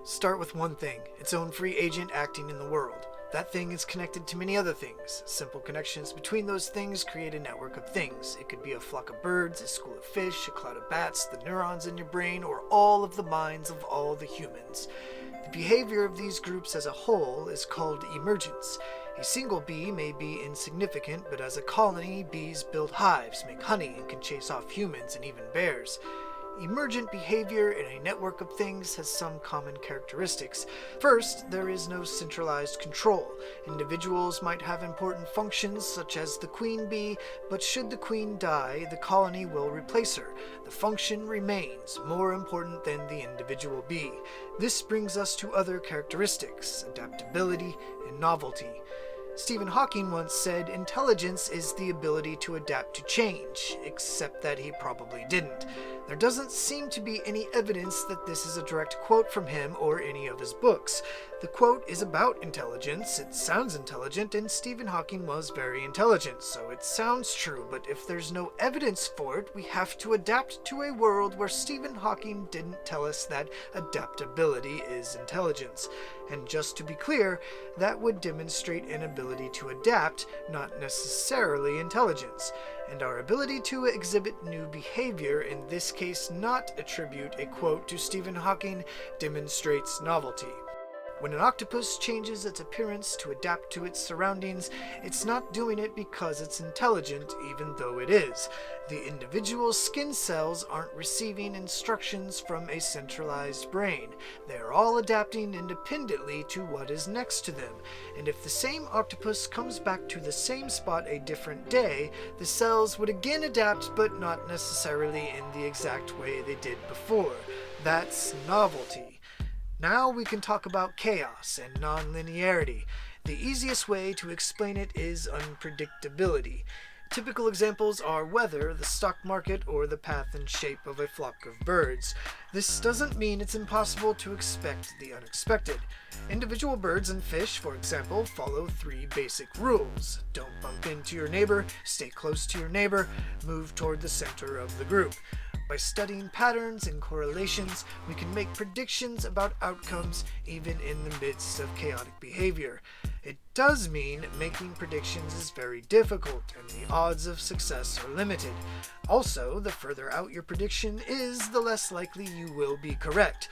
Start with one thing, its own free agent acting in the world. That thing is connected to many other things. Simple connections between those things create a network of things. It could be a flock of birds, a school of fish, a cloud of bats, the neurons in your brain, or all of the minds of all the humans. The behavior of these groups as a whole is called emergence. A single bee may be insignificant, but as a colony, bees build hives, make honey, and can chase off humans and even bears. Emergent behavior in a network of things has some common characteristics. First, there is no centralized control. Individuals might have important functions, such as the queen bee, but should the queen die, the colony will replace her. The function remains more important than the individual bee. This brings us to other characteristics, adaptability and novelty. Stephen Hawking once said, "Intelligence is the ability to adapt to change," except that he probably didn't. There doesn't seem to be any evidence that this is a direct quote from him or any of his books. The quote is about intelligence, it sounds intelligent, and Stephen Hawking was very intelligent, so it sounds true, but if there's no evidence for it, we have to adapt to a world where Stephen Hawking didn't tell us that adaptability is intelligence. And just to be clear, that would demonstrate an ability to adapt, not necessarily intelligence. And our ability to exhibit new behavior, in this case not attribute a quote to Stephen Hawking, demonstrates novelty. When an octopus changes its appearance to adapt to its surroundings, it's not doing it because it's intelligent, even though it is. The individual skin cells aren't receiving instructions from a centralized brain. They are all adapting independently to what is next to them. And if the same octopus comes back to the same spot a different day, the cells would again adapt, but not necessarily in the exact way they did before. That's novelty. Now we can talk about chaos and nonlinearity. The easiest way to explain it is unpredictability. Typical examples are weather, the stock market, or the path and shape of a flock of birds. This doesn't mean it's impossible to expect the unexpected. Individual birds and fish, for example, follow 3 basic rules. Don't bump into your neighbor, stay close to your neighbor, move toward the center of the group. By studying patterns and correlations, we can make predictions about outcomes even in the midst of chaotic behavior. It does mean making predictions is very difficult, and the odds of success are limited. Also, the further out your prediction is, the less likely you will be correct.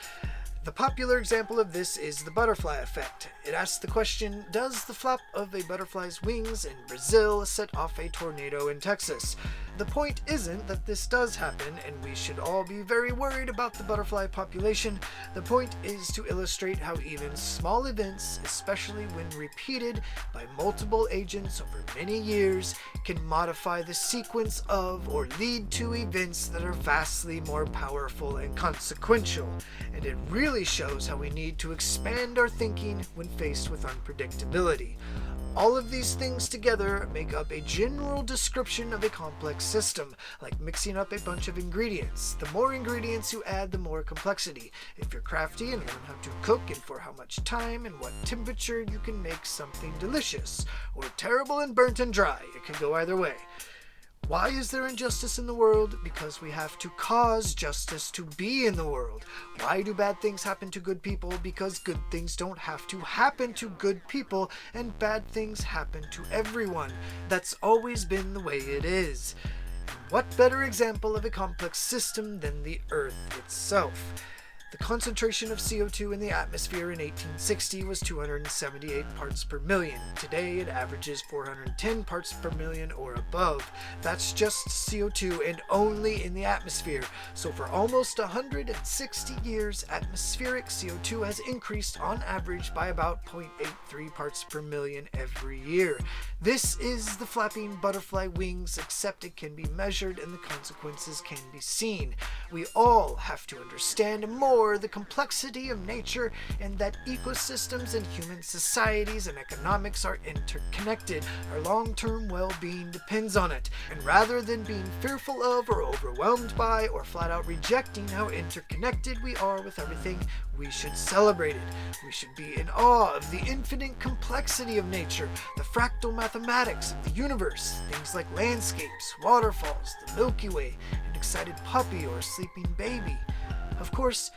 The popular example of this is the butterfly effect. It asks the question, does the flap of a butterfly's wings in Brazil set off a tornado in Texas? The point isn't that this does happen, and we should all be very worried about the butterfly population. The point is to illustrate how even small events, especially when repeated by multiple agents over many years, can modify the sequence of or lead to events that are vastly more powerful and consequential. And it really shows how we need to expand our thinking when faced with unpredictability. All of these things together make up a general description of a complex system, like mixing up a bunch of ingredients. The more ingredients you add, the more complexity. If you're crafty and learn how to cook and for how much time and what temperature, you can make something delicious, or terrible and burnt and dry. It can go either way. Why is there injustice in the world? Because we have to cause justice to be in the world. Why do bad things happen to good people? Because good things don't have to happen to good people, and bad things happen to everyone. That's always been the way it is. And what better example of a complex system than the Earth itself? The concentration of CO2 in the atmosphere in 1860 was 278 parts per million. Today it averages 410 parts per million or above. That's just CO2 and only in the atmosphere. So for almost 160 years, atmospheric CO2 has increased on average by about 0.83 parts per million every year. This is the flapping butterfly wings, except it can be measured and the consequences can be seen. We all have to understand more the complexity of nature, and that ecosystems and human societies and economics are interconnected. Our long-term well-being depends on it, and rather than being fearful of or overwhelmed by or flat out rejecting how interconnected we are with everything, we should celebrate it. We should be in awe of the infinite complexity of nature, the fractal mathematics of the universe, things like landscapes, waterfalls, the Milky Way, an excited puppy or sleeping baby. Of course,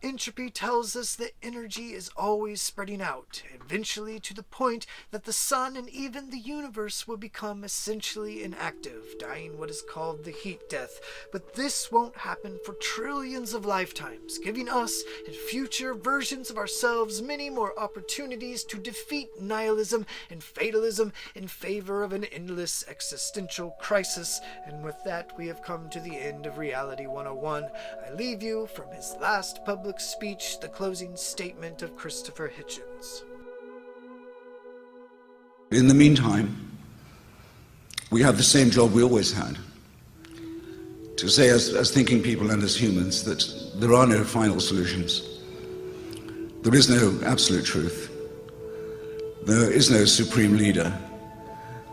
Entropy tells us that energy is always spreading out, eventually to the point that the sun and even the universe will become essentially inactive, dying what is called the heat death. But this won't happen for trillions of lifetimes, giving us and future versions of ourselves many more opportunities to defeat nihilism and fatalism in favor of an endless existential crisis. And with that, we have come to the end of Reality 101. I leave you from his last public speech, the closing statement of Christopher Hitchens. In the meantime, we have the same job we always had, to say as thinking people and as humans that there are no final solutions. There is no absolute truth. There is no supreme leader.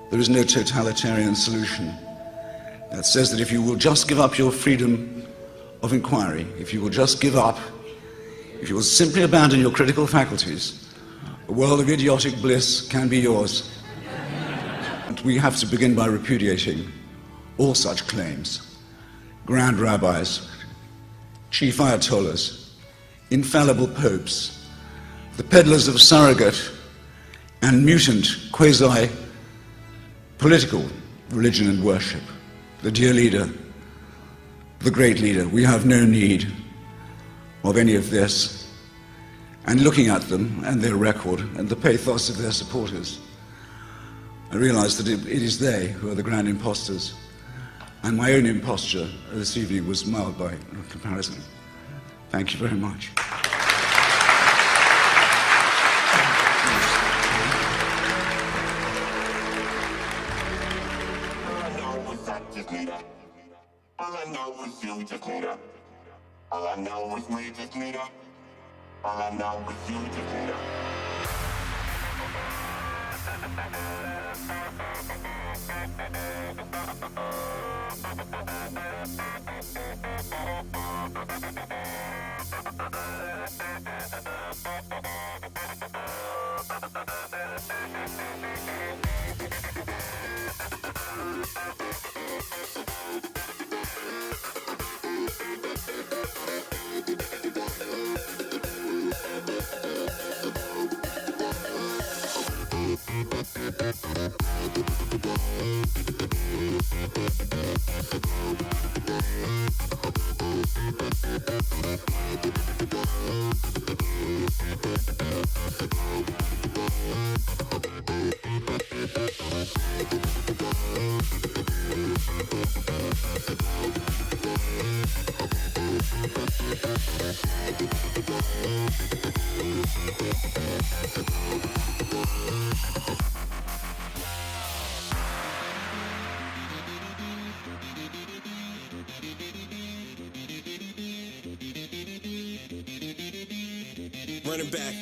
There is no totalitarian solution that says that if you will just give up your freedom of inquiry, if you will just give up, if you will simply abandon your critical faculties, a world of idiotic bliss can be yours. And we have to begin by repudiating all such claims. Grand rabbis, chief ayatollahs, infallible popes, the peddlers of surrogate and mutant quasi-political religion and worship. The dear leader, the great leader, we have no need of any of this. And looking at them and their record and the pathos of their supporters, I realized that it is they who are the grand imposters. And my own imposture this evening was mild by comparison. Thank you very much. All I know is you just need her. All I know is we just need her. All I know is you just need her. Running back.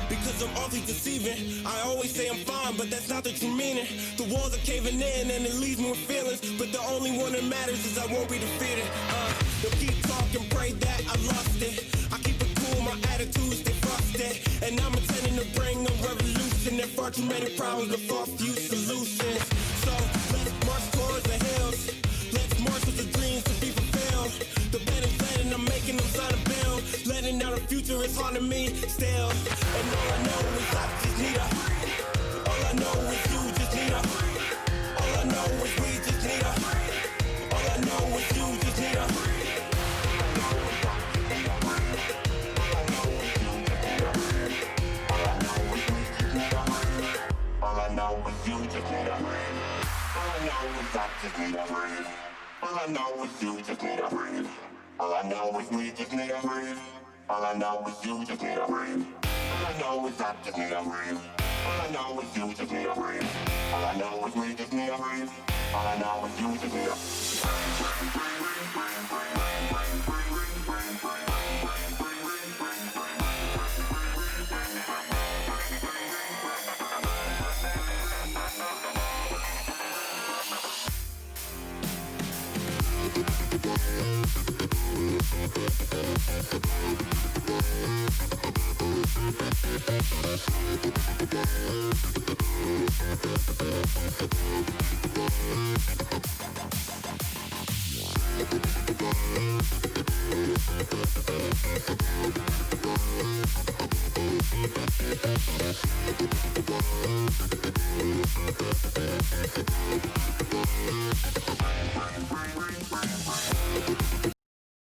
Because I'm awfully deceiving. I always say I'm fine, but that's not the true meaning. The walls are caving in and it leaves me with feelings, but the only one that matters is I won't be defeated. They'll keep talking, pray that I lost it. I keep it cool, my attitude stay frosted, and I'm intending to bring a revolution. There far too many problems, but far few solutions. So let's march towards the hills. Let's march with the dreams to be fulfilled. The bed is letting, I'm making them sign a bill. Letting out a future is hard to me still. And all I know is I just need her. All I know is you just need her. All I know is we just need her. All I know is you just need her. All I know is you just need her. All I know is I just need her. All I know is you just need her. All I know is we just need her. All I know is you just need a breathe. All I know is I just need a breathe. All I know is you just need a breathe. All I know is we just need a breathe. All I know is you just need a